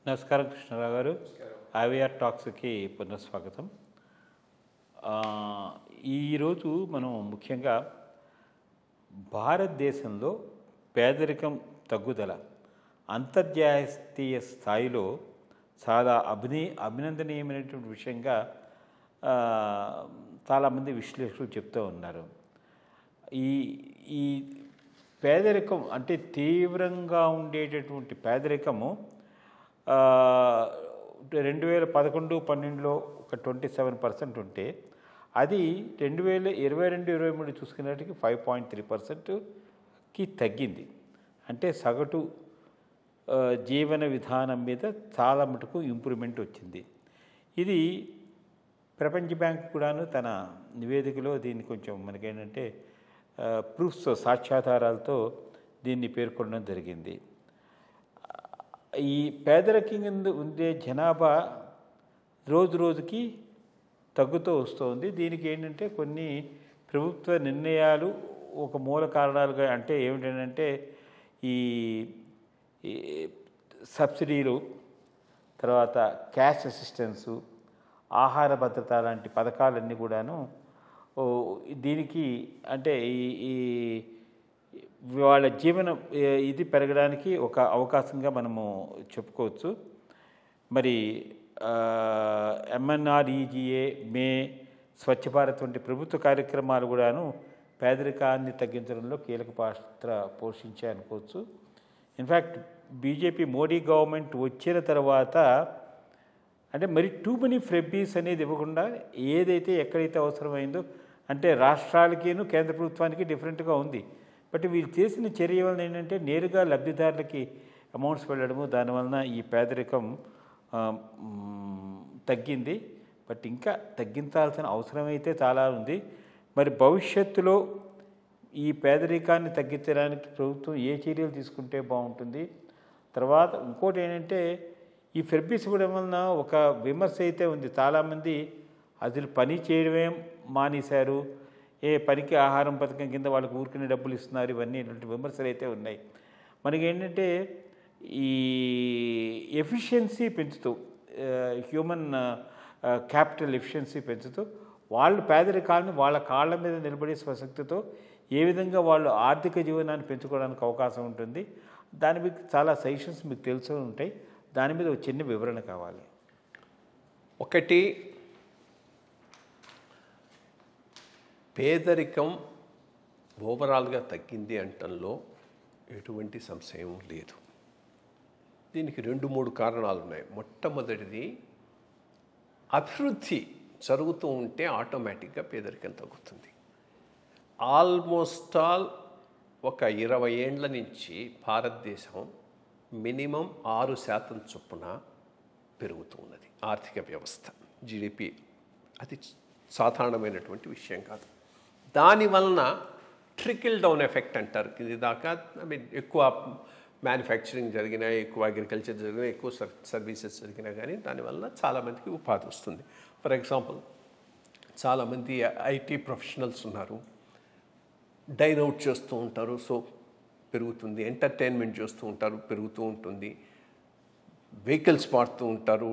నమస్కారం కృష్ణారావు గారు. ఐవీఆర్ టాక్స్కి పునఃస్వాగతం. ఈరోజు మనం ముఖ్యంగా భారతదేశంలో పేదరికం తగ్గుదల అంతర్జాతీయ స్థాయిలో చాలా అభినందనీయమైనటువంటి విషయంగా చాలామంది విశ్లేషకులు చెప్తూ ఉన్నారు. ఈ పేదరికం అంటే తీవ్రంగా ఉండేటటువంటి పేదరికము 2011-12లో ఒక 27% ఉంటే అది 2022-23 చూసుకున్నట్టుకి 5.3%కి తగ్గింది. అంటే సగటు జీవన విధానం మీద చాలా మటుకు ఇంప్రూవ్మెంట్ వచ్చింది. ఇది ప్రపంచ బ్యాంక్ కూడాను తన నివేదికలో దీన్ని కొంచెం మనకేంటంటే ప్రూఫ్స్తో సాక్ష్యాధారాలతో దీన్ని పేర్కొనడం జరిగింది. ఈ పేదరికం కింద ఉండే జనాభా రోజు రోజుకి తగ్గుతూ వస్తుంది. దీనికి ఏంటంటే కొన్ని ప్రభుత్వ నిర్ణయాలు ఒక మూల కారణాలుగా అంటే ఏమిటంటే ఈ సబ్సిడీలు, తర్వాత క్యాష్ అసిస్టెన్సు, ఆహార భద్రత లాంటి పథకాలన్నీ కూడాను దీనికి అంటే ఈ వాళ్ళ జీవనం ఇది పెరగడానికి ఒక అవకాశంగా మనము చెప్పుకోవచ్చు. మరి MNREGA, మే, స్వచ్ఛ భారత్ వంటి ప్రభుత్వ కార్యక్రమాలు కూడాను పేదరికాన్ని తగ్గించడంలో కీలక పాత్ర పోషించాయి అనుకోవచ్చు. ఇన్ఫ్యాక్ట్ బీజేపీ మోడీ గవర్నమెంట్ వచ్చిన తర్వాత అంటే మరి టూ మెనీ ఫ్రెబ్బీస్ అనేది ఇవ్వకుండా ఏదైతే ఎక్కడైతే అవసరమైందో అంటే రాష్ట్రాలకిను కేంద్ర ప్రభుత్వానికి డిఫరెంట్గా ఉంది. బట్ వీళ్ళు చేసిన చర్య వలన ఏంటంటే నేరుగా లబ్ధిదారులకి అమౌంట్స్ వెళ్ళడము, దానివలన ఈ పేదరికం తగ్గింది. బట్ ఇంకా తగ్గించాల్సిన అవసరం అయితే చాలా ఉంది. మరి భవిష్యత్తులో ఈ పేదరికాన్ని తగ్గించడానికి ప్రభుత్వం ఏ చర్యలు తీసుకుంటే బాగుంటుంది. తర్వాత ఇంకోటి ఏంటంటే ఈ ఫెర్బీస్ ఇవ్వడం వలన ఒక విమర్శ అయితే ఉంది. చాలామంది అసలు పని చేయడమే మానేశారు, పనికి ఆహారం పథకం కింద వాళ్ళకి ఊరికనే డబ్బులు ఇస్తున్నారు, ఇవన్నీ ఇలాంటి విమర్శలు అయితే ఉన్నాయి. మనకి ఏంటంటే ఈ ఎఫిషియన్సీ పెంచుతూ హ్యూమన్ క్యాపిటల్ ఎఫిషియన్సీ పెంచుతూ వాళ్ళు పేదరికాలను వాళ్ళ కాళ్ళ మీద నిలబడే స్వశక్తితో ఏ విధంగా వాళ్ళు ఆర్థిక జీవనాన్ని పెంచుకోవడానికి అవకాశం ఉంటుంది. దాని మీద చాలా సజెషన్స్ మీకు తెలిసి ఉంటాయి. దాని మీద ఒక చిన్న వివరణ కావాలి. ఒకటి, పేదరికం ఓవరాల్గా తగ్గింది అంటంలో ఎటువంటి సంశయం లేదు. దీనికి 2-3 కారణాలు ఉన్నాయి. మొట్టమొదటిది, అభివృద్ధి జరుగుతూ ఉంటే ఆటోమేటిక్గా పేదరికం తగ్గుతుంది. ఆల్మోస్ట్ ఆల్ ఒక 20 ఏండ్ల నుంచి భారతదేశం మినిమం 6% చొప్పున పెరుగుతూ ఉన్నది ఆర్థిక వ్యవస్థ, జీడిపి. అది సాధారణమైనటువంటి విషయం కాదు. దానివలన ట్రికిల్ డౌన్ ఎఫెక్ట్ అంటారు. ఇది దాకా ఎక్కువ మ్యానుఫ్యాక్చరింగ్ జరిగినా, ఎక్కువ అగ్రికల్చర్ జరిగినా, ఎక్కువ సర్వీసెస్ జరిగినా కానీ దానివల్ల చాలామందికి ఉపాధి వస్తుంది. ఫర్ ఎగ్జాంపుల్, చాలామంది ఐటీ ప్రొఫెషనల్స్ ఉన్నారు, డైన్ అవుట్ చేస్తూ ఉంటారు, సో పెరుగుతుంది. ఎంటర్టైన్మెంట్ చేస్తూ ఉంటారు, పెరుగుతూ ఉంటుంది. వెహికల్స్ వాడుతూ ఉంటారు,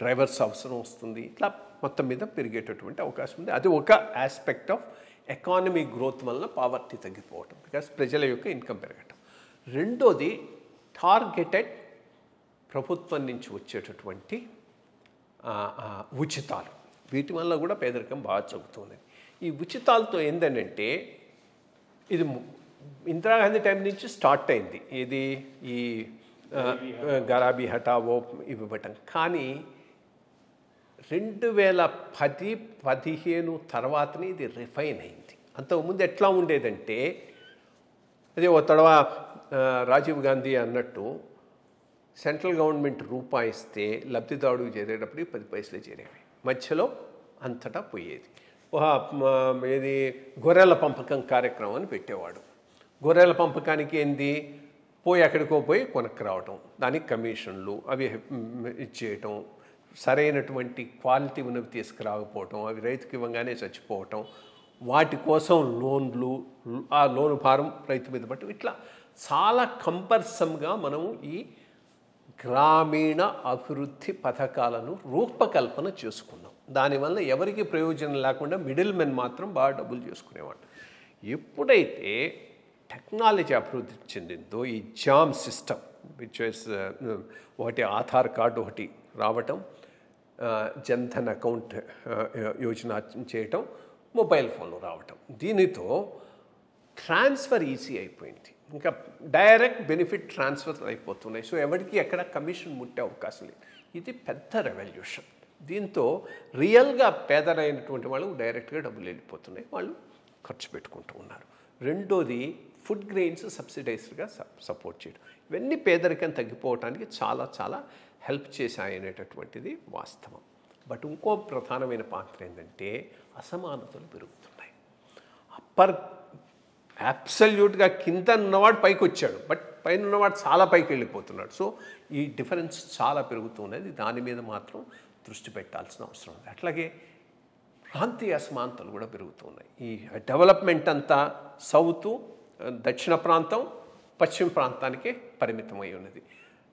డ్రైవర్స్ అవసరం వస్తుంది. ఇట్లా మొత్తం మీద పెరిగేటటువంటి అవకాశం ఉంది. అది ఒక ఆస్పెక్ట్ ఆఫ్ ఎకానమీ గ్రోత్ వల్ల పావర్టీ తగ్గిపోవటం, బికాస్ ప్రజల యొక్క ఇన్కమ్ పెరగటం. రెండోది, టార్గెటెడ్ ప్రభుత్వం నుంచి వచ్చేటటువంటి ఉచితాలు, వీటి వల్ల కూడా పేదరికం బాగా తగ్గుతుంది. ఈ ఉచితాలతో ఏంటంటే ఇది ఇందిరాగాంధీ టైం నుంచి స్టార్ట్ అయింది. ఇది ఈ గరాబీ హఠావో ఇవ్వటం. కానీ 2010-15 తర్వాతనే ఇది రిఫైన్ అయింది. అంతకుముందు ఎట్లా ఉండేదంటే, అదే ఓ తడవ రాజీవ్ గాంధీ అన్నట్టు సెంట్రల్ గవర్నమెంట్ రూపాయి ఇస్తే లబ్ధిదారుడికి చేరేటప్పటికి 10 పైసలే చేరేవి, మధ్యలో అంతటా పోయేది. ఇది గొర్రెల పెంపకం కార్యక్రమం అని పెట్టేవాడు. గొర్రెల పెంపకానికి ఏంది, పోయి ఎక్కడికో పోయి కొనక్కు రావటం, దానికి కమిషన్లు అవి ఇచ్చేయటం, సరైనటువంటి క్వాలిటీ ఉన్నవి తీసుకురాకపోవటం, అవి రైతుకి ఇవ్వగానే చచ్చిపోవటం, వాటి కోసం లోన్లు, ఆ లోను భారం రైతు మీద పట్టు, ఇట్లా చాలా కంపల్సమ్గా మనము ఈ గ్రామీణ అభివృద్ధి పథకాలను రూపకల్పన చేసుకున్నాం. దానివల్ల ఎవరికి ప్రయోజనం లేకుండా మిడిల్ మెన్ మాత్రం బాగా డబ్బులు చేసుకునేవాడు. ఎప్పుడైతే టెక్నాలజీ అభివృద్ధి చెందిందో ఈ జామ్ సిస్టమ్ విచ్ ఇస్ ఒకటి ఆధార్ కార్డు ఒకటి రావటం, జన్ధన్ అకౌంట్ యోజన చేయటం, మొబైల్ ఫోన్లు రావటం, దీనితో ట్రాన్స్ఫర్ ఈజీ అయిపోయింది. ఇంకా డైరెక్ట్ బెనిఫిట్ ట్రాన్స్ఫర్ అయిపోతున్నాయి. సో ఎవరికి ఎక్కడ కమిషన్ ముట్టే అవకాశం లేదు. ఇది పెద్ద రెవల్యూషన్. దీంతో రియల్గా పేదలైనటువంటి వాళ్ళు డైరెక్ట్గా డబ్బులు వెళ్ళిపోతున్నాయి, వాళ్ళు ఖర్చు పెట్టుకుంటూ ఉన్నారు. రెండోది ఫుడ్ గ్రెయిన్స్ సబ్సిడైజ్డ్గా సపోర్ట్ చేయడం. ఇవన్నీ పేదరికం తగ్గిపోవడానికి చాలా చాలా హెల్ప్ చేశాయనేటటువంటిది వాస్తవం. బట్ ఇంకో ప్రధానమైన పాత్ర ఏంటంటే అసమానతలు పెరుగుతున్నాయి. అబ్సల్యూట్గా కింద ఉన్నవాడు పైకి వచ్చాడు, బట్ పైన ఉన్నవాడు చాలా పైకి వెళ్ళిపోతున్నాడు. సో ఈ డిఫరెన్స్ చాలా పెరుగుతున్నది. దాని మీద మాత్రం దృష్టి పెట్టాల్సిన అవసరం ఉంది. అట్లాగే ప్రాంతీయ అసమానతలు కూడా పెరుగుతున్నాయి. ఈ డెవలప్మెంట్ అంతా సౌత్, దక్షిణ ప్రాంతం, పశ్చిమ ప్రాంతానికే పరిమితమై ఉన్నది.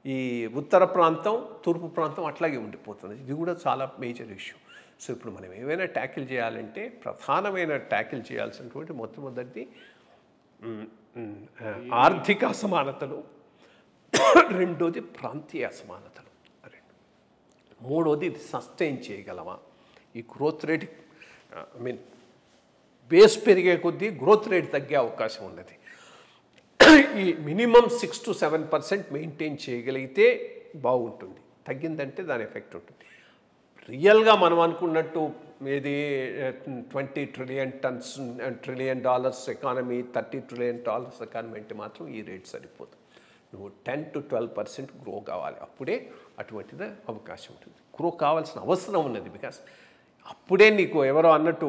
ఈ ఉత్తర ప్రాంతం, తూర్పు ప్రాంతం అట్లాగే ఉండిపోతుంది. ఇది కూడా చాలా మేజర్ ఇష్యూ. సో ఇప్పుడు మనం ఏమైనా ట్యాకిల్ చేయాలంటే ప్రధానమైన ట్యాకిల్ చేయాల్సినటువంటి మొట్టమొదటిది ఆర్థిక అసమానతలు, రెండోది ప్రాంతీయ అసమానతలు, మూడోది ఇది సస్టైన్ చేయగలమా. ఈ గ్రోత్ రేట్ బేస్ పెరిగే కొద్దీ గ్రోత్ రేట్ తగ్గే అవకాశం ఉన్నది. ఈ మినిమం 6 to 7% మెయింటైన్ చేయగలిగితే బాగుంటుంది. తగ్గిందంటే దాని ఎఫెక్ట్ ఉంటుంది. రియల్గా మనం అనుకున్నట్టు ఇది $20 ట్రిలియన్ ఎకానమీ, $30 ట్రిలియన్ ఎకానమీ అంటే మాత్రం ఈ రేట్ సరిపోదు. నువ్వు 10 to 12% గ్రో కావాలి. అప్పుడే అటువంటిది అవకాశం ఉంటుంది. గ్రో కావాల్సిన అవసరం ఉన్నది. బికాస్ అప్పుడే నీకు ఎవరో అన్నట్టు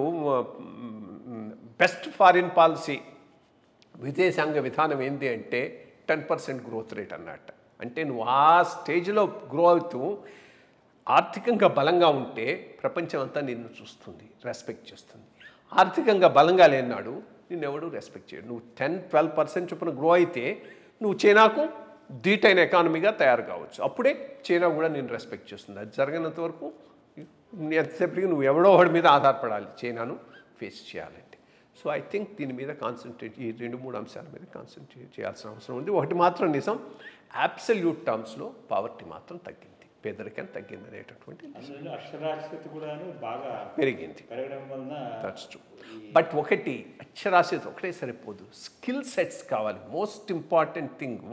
బెస్ట్ ఫారిన్ పాలసీ విదేశాంగ విధానం ఏంటి అంటే 10% గ్రోత్ రేట్ అన్నట్టు. అంటే నువ్వు ఆ స్టేజ్లో గ్రో అవుతూ ఆర్థికంగా బలంగా ఉంటే ప్రపంచం అంతా నిన్ను చూస్తుంది, రెస్పెక్ట్ చేస్తుంది. ఆర్థికంగా బలంగా లేనాడు నిన్నెవడు రెస్పెక్ట్ చేయడు. నువ్వు 10-12% చొప్పున గ్రో అయితే నువ్వు చైనాకు ధీటైన ఎకానమీగా తయారు కావచ్చు. అప్పుడే చైనా కూడా నేను రెస్పెక్ట్ చేస్తుంది. అది జరగనంత వరకు ఎంతసేపటికి నువ్వు ఎవడో వాడి మీద ఆధారపడాలి చైనాను ఫేస్ చేయాలంటే. సో ఐ థింక్ దీని మీద కాన్సన్ట్రేట్, ఈ 2-3 అంశాల మీద కాన్సన్ట్రేట్ చేయాల్సిన అవసరం ఉంది. ఒకటి మాత్రం నిజం, అబ్సల్యూట్ టర్మ్స్లో పావర్టీ మాత్రం తగ్గింది, పేదరికం తగ్గింది అనేటటువంటి అక్షరాస్యత కూడా బాగా పెరిగింది. పెరగడం వలన దట్స్ ట్రూ. బట్ ఒకటి అక్షరాస్యత ఒకటే సరిపోదు, స్కిల్ సెట్స్ కావాలి. మోస్ట్ ఇంపార్టెంట్ థింగ్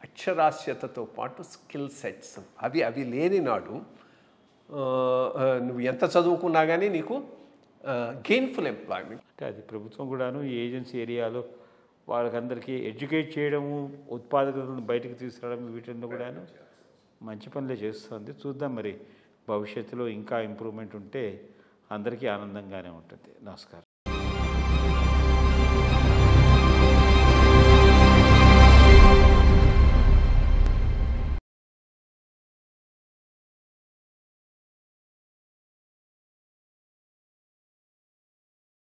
అక్షరాస్యతతో పాటు స్కిల్ సెట్స్. అవి లేని నాడు నువ్వు ఎంత చదువుకున్నా కానీ నీకు గెయిన్ఫుల్ ఎంప్లాయ్మెంట్. అంటే అది ప్రభుత్వం కూడాను ఈ ఏజెన్సీ ఏరియాలో వాళ్ళకందరికీ ఎడ్యుకేట్ చేయడము, ఉత్పాదకతను బయటకు తీసుకురావడం, వీటిల్లో కూడాను మంచి పనులే చేస్తుంది. చూద్దాం మరి భవిష్యత్తులో ఇంకా ఇంప్రూవ్మెంట్ ఉంటే అందరికీ ఆనందంగానే ఉంటుంది. నమస్కారం.